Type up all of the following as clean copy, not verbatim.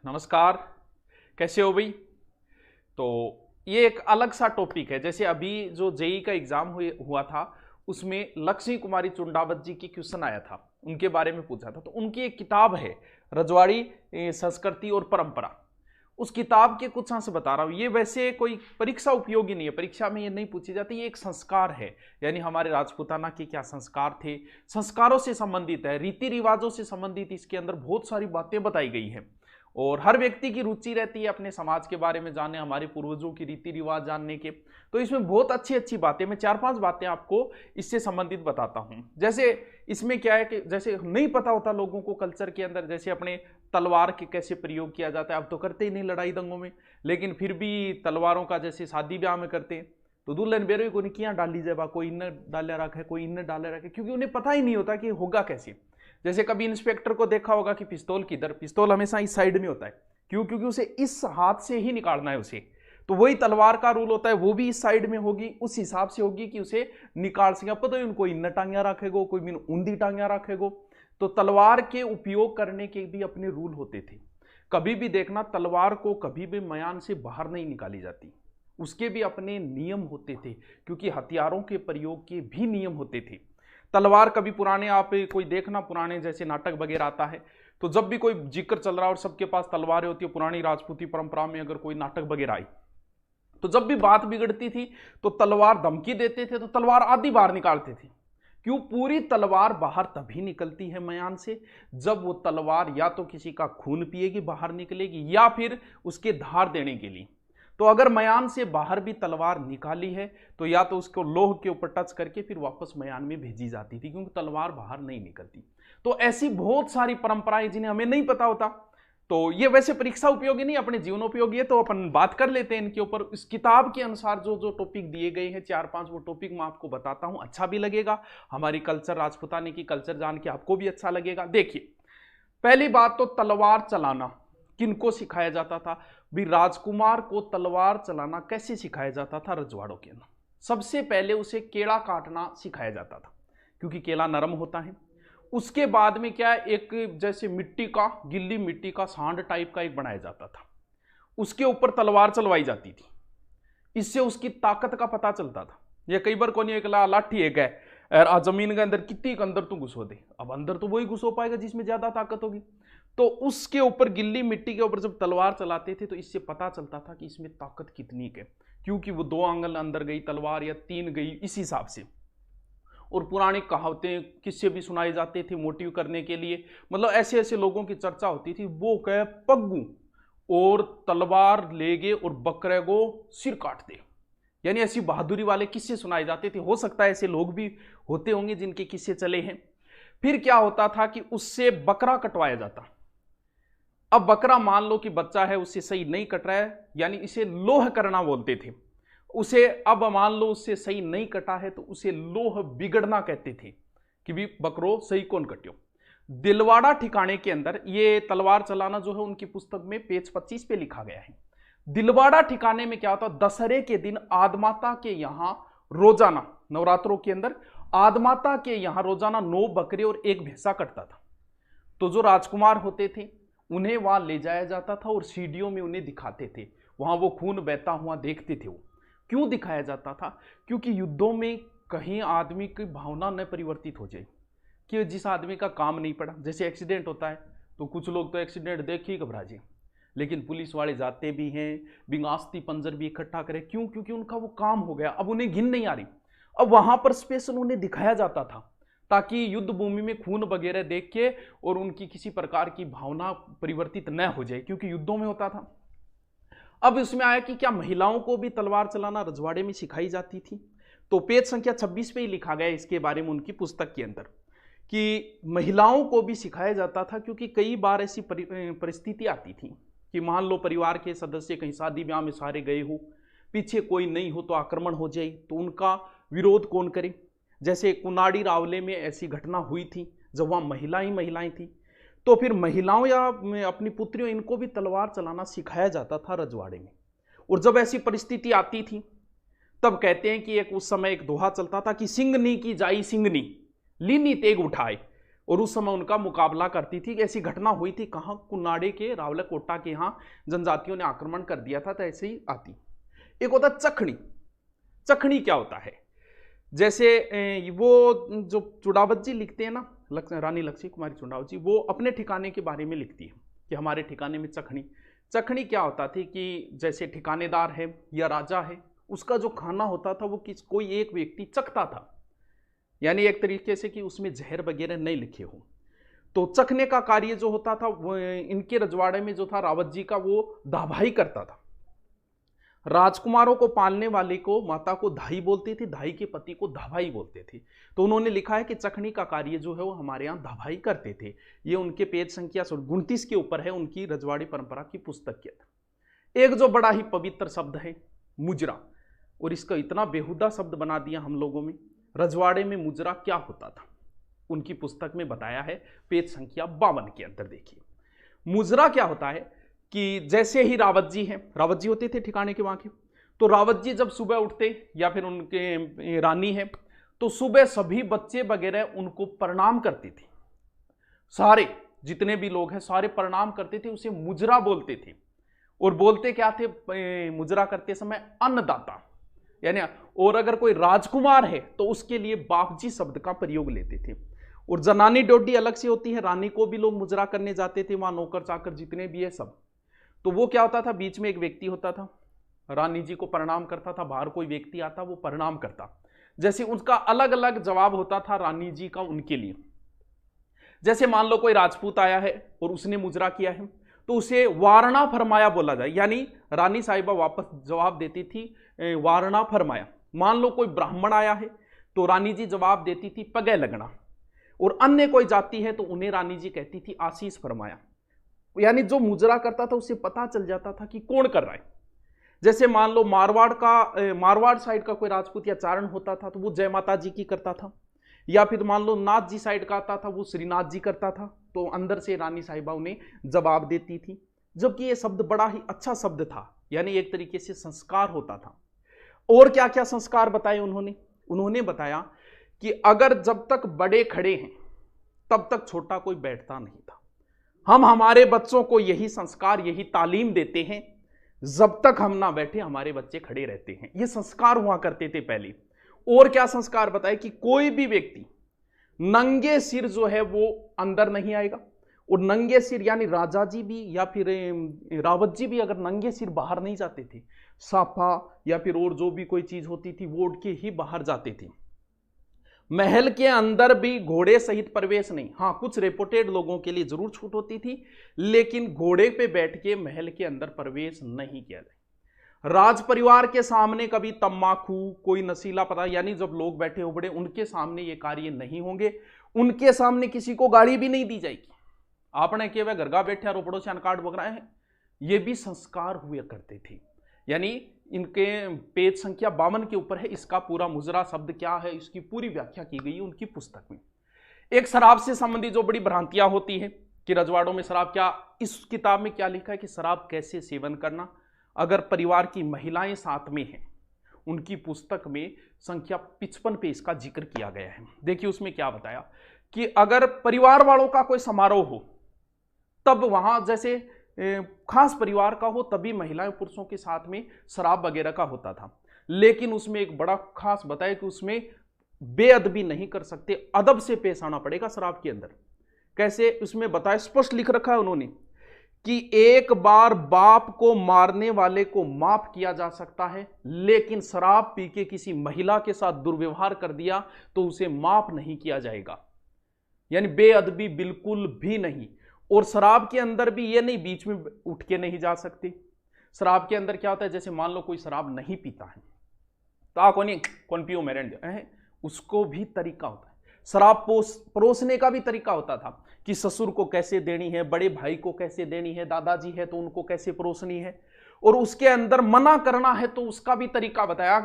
नमस्कार। कैसे हो भाई? तो ये एक अलग सा टॉपिक है। जैसे अभी जो जेई का एग्जाम हुआ था, उसमें लक्ष्मी कुमारी चुंडावत जी की क्वेश्चन आया था, उनके बारे में पूछा था। तो उनकी एक किताब है रजवाड़ी संस्कृति और परंपरा। उस किताब के कुछ अंश बता रहा हूं। ये वैसे कोई परीक्षा उपयोगी नहीं है, परीक्षा में ये नहीं पूछी जाती। ये एक संस्कार है, यानी हमारे राजपूताना के क्या संस्कार थे, संस्कारों से संबंधित है, रीति रिवाजों से संबंधित इसके अंदर बहुत सारी बातें बताई गई हैं। और हर व्यक्ति की रुचि रहती है अपने समाज के बारे में जानने, हमारे पूर्वजों की रीति रिवाज जानने के। तो इसमें बहुत अच्छी अच्छी बातें, मैं 4-5 बातें आपको इससे संबंधित बताता हूं। जैसे इसमें क्या है कि जैसे नहीं पता होता लोगों को कल्चर के अंदर, जैसे अपने तलवार के कैसे प्रयोग किया जाता है। अब तो करते ही नहीं लड़ाई दंगों में, लेकिन फिर भी तलवारों का जैसे शादी ब्याह में करते हैं, तो दुल्हन बेरो को किया डाली जाए, कोई इन डाले रखा है, कोई इन डाले रखा है, क्योंकि उन्हें पता ही नहीं होता कि होगा कैसे। जैसे कभी इंस्पेक्टर को देखा होगा कि पिस्तौल किधर, पिस्तौल हमेशा इस साइड में होता है। क्यों? क्योंकि उसे इस हाथ से ही निकालना है उसे। तो वही तलवार का रूल होता है, वो भी इस साइड में होगी, उस हिसाब से होगी कि उसे निकाल सके। पता है उनको इन टांगिया रखेगो, कोई बिन ऊंधी टांगिया रखेगो। तो तलवार के उपयोग करने के भी अपने रूल होते थे। कभी भी देखना, तलवार को कभी भी मयान से बाहर नहीं निकाली जाती, उसके भी अपने नियम होते थे, क्योंकि हथियारों के प्रयोग के भी नियम होते थे। तलवार कभी पुराने, आप कोई देखना पुराने जैसे नाटक वगैरह आता है, तो जब भी कोई जिक्र चल रहा है और सबके पास तलवारें होती है, पुरानी राजपूती परंपरा में अगर कोई नाटक वगैरह आई, तो जब भी बात बिगड़ती थी तो तलवार धमकी देते थे, तो तलवार आधी बाहर निकालते थे। क्यों? पूरी तलवार बाहर तभी निकलती है मयान से जब वो तलवार या तो किसी का खून पिएगी, बाहर निकलेगी, या फिर उसके धार देने के लिए। तो अगर मयान से बाहर भी तलवार निकाली है तो या तो उसको लोह के ऊपर टच करके फिर वापस मयान में भेजी जाती थी, क्योंकि तलवार बाहर नहीं निकलती। तो ऐसी बहुत सारी परंपराएं जिन्हें हमें नहीं पता होता। तो ये वैसे परीक्षा उपयोगी नहीं, अपने जीवनोपयोगी है, तो अपन बात कर लेते हैं इनके ऊपर। इस किताब के अनुसार जो जो टॉपिक दिए गए हैं 4-5, वो टॉपिक मैं आपको बताता हूं। अच्छा भी लगेगा, हमारी कल्चर, राजपूताने की कल्चर जान के आपको भी अच्छा लगेगा। देखिए, पहली बात तो तलवार चलाना किनको सिखाया जाता था भी? राजकुमार को तलवार चलाना कैसे सिखाया जाता था रजवाड़ों के अंदर? सबसे पहले उसे केला काटना सिखाया जाता था, क्योंकि केला नरम होता है। उसके बाद में क्या है, एक जैसे मिट्टी का, गिल्ली मिट्टी का सांड टाइप का एक बनाया जाता था, उसके ऊपर तलवार चलवाई जाती थी। इससे उसकी ताकत का पता चलता था। ये कई बार कोई एक लाठी एक है और जमीन के अंदर कितनी के अंदर तू घुसो दे, अब अंदर तो वही घुसो पाएगा जिसमें ज्यादा ताकत होगी। तो उसके ऊपर, गिल्ली मिट्टी के ऊपर जब तलवार चलाते थे तो इससे पता चलता था कि इसमें ताकत कितनी है, क्योंकि वो 2 आंगल अंदर गई तलवार या 3 गई, इस हिसाब से। और पुरानी कहावतें, किस्से भी सुनाए जाते थे मोटिव करने के लिए। मतलब ऐसे ऐसे लोगों की चर्चा होती थी, वो कहे पग्गू और तलवार ले गए और बकरे को सिर काट दे, यानी ऐसी बहादुरी वाले किस्से सुनाए जाते थे। हो सकता है ऐसे लोग भी होते होंगे जिनके किस्से चले हैं। फिर क्या होता था कि उससे बकरा कटवाया जाता। अब बकरा मान लो कि बच्चा है, उससे सही नहीं कट रहा है, यानी इसे लोह करना बोलते थे उसे। अब मान लो उससे सही नहीं कटा है तो उसे लोह बिगड़ना कहते थे, कि भी बकरो सही कौन कट्यो। दिलवाड़ा ठिकाने के अंदर ये तलवार चलाना जो है उनकी पुस्तक में पेज 25 पे लिखा गया है। दिलवाड़ा ठिकाने में क्या होता, दशहरे के दिन आदमाता के यहां रोजाना, नवरात्रों के अंदर आदमाता के यहां रोजाना 9 बकरे और 1 भैंसा कटता था। तो जो राजकुमार होते थे उन्हें वहां ले जाया जाता था और सीढ़ियों में उन्हें दिखाते थे, वहां वो खून बहता हुआ देखते थे। वो क्यों दिखाया जाता था? क्योंकि युद्धों में कहीं आदमी की भावना न परिवर्तित हो जाए, कि जिस आदमी का काम नहीं पड़ा, जैसे एक्सीडेंट होता है तो कुछ लोग तो एक्सीडेंट देख ही घबरा जाए, लेकिन पुलिस वाले जाते भी हैं, बिंगास्ती पंजर भी इकट्ठा करें। क्यों? क्योंकि उनका वो काम हो गया, अब उन्हें घिन नहीं आ रही। अब वहां पर स्पेशल उन्हें दिखाया जाता था, ताकि युद्ध भूमि में खून वगैरह देख के और उनकी किसी प्रकार की भावना परिवर्तित न हो जाए, क्योंकि युद्धों में होता था। अब इसमें आया कि क्या महिलाओं को भी तलवार चलाना रजवाड़े में सिखाई जाती थी? तो पेज संख्या 26 पे ही लिखा गया इसके बारे में उनकी पुस्तक के अंदर, कि महिलाओं को भी सिखाया जाता था। क्योंकि कई बार ऐसी परिस्थिति आती थी कि मान लो परिवार के सदस्य कहीं शादी ब्याह में सारे गए हो, पीछे कोई नहीं हो तो आक्रमण हो जाए, तो उनका विरोध कौन करे। जैसे कुनाड़ी रावले में ऐसी घटना हुई थी, जब वहां महिलाएं थी, तो फिर महिलाओं या अपनी पुत्रियों, इनको भी तलवार चलाना सिखाया जाता था रजवाड़े में। और जब ऐसी परिस्थिति आती थी तब कहते हैं कि एक उस समय एक दोहा चलता था कि सिंगनी की जाई सिंगनी, लीनी तेग उठाए। और उस समय उनका मुकाबला करती थी। ऐसी घटना हुई थी कहाँ, कुनाड़े के रावलकोटा के यहाँ जनजातियों ने आक्रमण कर दिया था, तो ऐसे ही आती। एक होता चखनी। चखनी क्या होता है, जैसे वो जो चुड़ावत जी लिखते हैं ना, रानी लक्ष्मी कुमारी चुड़ावत जी, वो अपने ठिकाने के बारे में लिखती है कि हमारे ठिकाने में चखनी। चखनी क्या होता थी कि जैसे ठिकानेदार है या राजा है, उसका जो खाना होता था वो कोई एक व्यक्ति चखता था, यानी एक तरीके से कि उसमें जहर वगैरह नहीं लिखे हो। तो चखने का कार्य जो होता था वो इनके रजवाड़े में जो था रावत जी का, वो दाभाई करता था। राजकुमारों को पालने वाले को माता को धाई बोलती थी, धाई के पति को धाभाई बोलते थे। तो उन्होंने लिखा है कि चखनी का कार्य जो है वो हमारे यहाँ धाभाई करते थे। ये उनके पेज संख्या 29 के ऊपर है, उनकी रजवाड़ी परंपरा की पुस्तक के अंदर। एक जो बड़ा ही पवित्र शब्द है मुजरा, और इसका इतना बेहुदा शब्द बना दिया हम लोगों में। रजवाड़े में मुजरा क्या होता था, उनकी पुस्तक में बताया है, पेज संख्या 52 के अंदर देखिए। मुजरा क्या होता है कि जैसे ही रावत जी हैं, रावत जी होते थे ठिकाने के वहां के, तो रावत जी जब सुबह उठते या फिर उनके रानी है, तो सुबह सभी बच्चे वगैरह उनको प्रणाम करते थे। सारे जितने भी लोग हैं सारे प्रणाम करते थे, उसे मुजरा बोलते थे। और बोलते क्या थे मुजरा करते समय, अन्नदाता, यानी और अगर कोई राजकुमार है तो उसके लिए बापजी शब्द का प्रयोग लेते थे। और जनानी डोडी अलग से होती है, रानी को भी लोग मुजरा करने जाते थे, वहां नौकर चाकर जितने भी है सब। तो वो क्या होता था, बीच में एक व्यक्ति होता था, रानी जी को प्रणाम करता था, बाहर कोई व्यक्ति आता वो प्रणाम करता। जैसे उसका अलग अलग जवाब होता था रानी जी का उनके लिए। जैसे मान लो कोई राजपूत आया है और उसने मुजरा किया है, तो उसे वारणा फरमाया बोला जाए, यानी रानी साहिबा वापस जवाब देती थी वारणा फरमाया। मान लो कोई ब्राह्मण आया है तो रानी जी जवाब देती थी पगे लगना, और अन्य कोई जाति है तो उन्हें रानी जी कहती थी आशीष फरमाया। यानी जो मुजरा करता था उसे पता चल जाता था कि कौन कर रहा है। जैसे मान लो मारवाड़ साइड का कोई राजपूत या चारण होता था तो वो जय माता जी की करता था, या फिर मान लो नाथ जी साइड का आता था वो श्रीनाथ जी करता था, तो अंदर से रानी साहिबा उन्हें जवाब देती थी। जबकि ये शब्द बड़ा ही अच्छा शब्द था, यानी एक तरीके से संस्कार होता था। और क्या क्या संस्कार बताए उन्होंने बताया कि अगर जब तक बड़े खड़े हैं तब तक छोटा कोई बैठता नहीं था। हम हमारे बच्चों को यही संस्कार, यही तालीम देते हैं, जब तक हम ना बैठे हमारे बच्चे खड़े रहते हैं। ये संस्कार हुआ करते थे पहले। और क्या संस्कार बताए कि कोई भी व्यक्ति नंगे सिर जो है वो अंदर नहीं आएगा, और नंगे सिर यानी राजा जी भी या फिर रावत जी भी अगर नंगे सिर बाहर नहीं जाते थे, साफा या फिर और जो भी कोई चीज होती थी वो उठ के ही बाहर जाते थे। महल के अंदर भी घोड़े सहित प्रवेश नहीं। हाँ, कुछ रिपोर्टेड लोगों के लिए जरूर छूट होती थी, लेकिन घोड़े पे बैठ के महल के अंदर प्रवेश नहीं किया जाए। राज परिवार के सामने कभी तम्बाकू, कोई नशीला पदार्थ, यानी जब लोग बैठे हो बड़े उनके सामने ये कार्य नहीं होंगे। उनके सामने किसी को गाड़ी भी नहीं दी जाएगी। आपने के वह घरगा बैठे रोपड़ों से अनकाट बक रहे हैं, ये भी संस्कार हुए करते थे। यानी इनके पेज संख्या 52 के ऊपर है, इसका पूरा मुजरा शब्द क्या है इसकी पूरी व्याख्या की गई है उनकी पुस्तक में। एक शराब से संबंधित जो बड़ी भ्रांतियां होती है कि रजवाड़ों में शराब, क्या इस किताब में क्या लिखा है कि शराब कैसे सेवन करना, अगर परिवार की महिलाएं साथ में हैं, उनकी पुस्तक में संख्या 55 पे इसका जिक्र किया गया है। देखिए उसमें क्या बताया कि अगर परिवार वालों का कोई समारोह हो तब वहां जैसे खास परिवार का हो तभी महिलाएं पुरुषों के साथ में शराब वगैरह का होता था। लेकिन उसमें एक बड़ा खास बताया कि उसमें बेअदबी नहीं कर सकते, अदब से पेश आना पड़ेगा शराब के अंदर। कैसे उसमें बताया, स्पष्ट लिख रखा है उन्होंने कि एक बार बाप को मारने वाले को माफ किया जा सकता है, लेकिन शराब पी के किसी महिला के साथ दुर्व्यवहार कर दिया तो उसे माफ नहीं किया जाएगा। यानी बेअदबी बिल्कुल भी नहीं। और शराब के अंदर भी ये नहीं बीच में उठ के नहीं जा सकती। शराब के अंदर क्या होता है, जैसे मान लो कोई शराब नहीं पीता है तो कौन पियो मेरे, उसको भी तरीका होता है। शराब परोसने का भी तरीका होता था कि ससुर को कैसे देनी है, बड़े भाई को कैसे देनी है, दादाजी है तो उनको कैसे परोसनी है, और उसके अंदर मना करना है तो उसका भी तरीका बताया।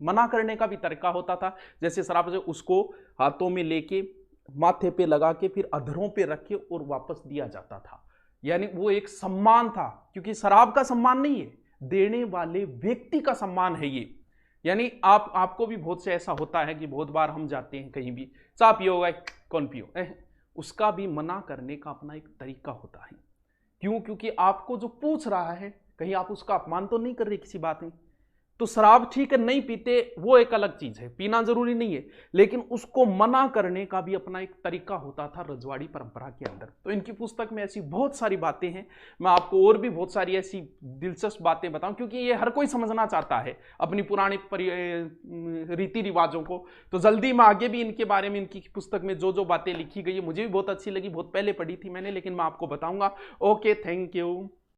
मना करने का भी तरीका होता था। जैसे शराब से उसको हाथों में लेके माथे पे लगा के फिर अधरों पे रख के और वापस दिया जाता था। यानी वो एक सम्मान था, क्योंकि शराब का सम्मान नहीं है, देने वाले व्यक्ति का सम्मान है ये, यानी आपको भी बहुत से ऐसा होता है कि बहुत बार हम जाते हैं कहीं भी, चाय पियोगा, कौन पियो, उसका भी मना करने का अपना एक तरीका होता है। क्यों? क्योंकि आपको जो पूछ रहा है, कहीं आप उसका अपमान तो नहीं कर रहे किसी बात में। तो शराब ठीक है, नहीं पीते, वो एक अलग चीज है, पीना जरूरी नहीं है, लेकिन उसको मना करने का भी अपना एक तरीका होता था रजवाड़ी परंपरा के अंदर। तो इनकी पुस्तक में ऐसी बहुत सारी बातें हैं, मैं आपको और भी बहुत सारी ऐसी दिलचस्प बातें बताऊं, क्योंकि ये हर कोई समझना चाहता है अपनी पुरानी रीति रिवाजों को। तो जल्दी मैं आगे भी इनके बारे में, इनकी पुस्तक में जो जो बातें लिखी गई है, मुझे भी बहुत अच्छी लगी, बहुत पहले पढ़ी थी मैंने, लेकिन मैं आपको बताऊंगा। Okay, thank you.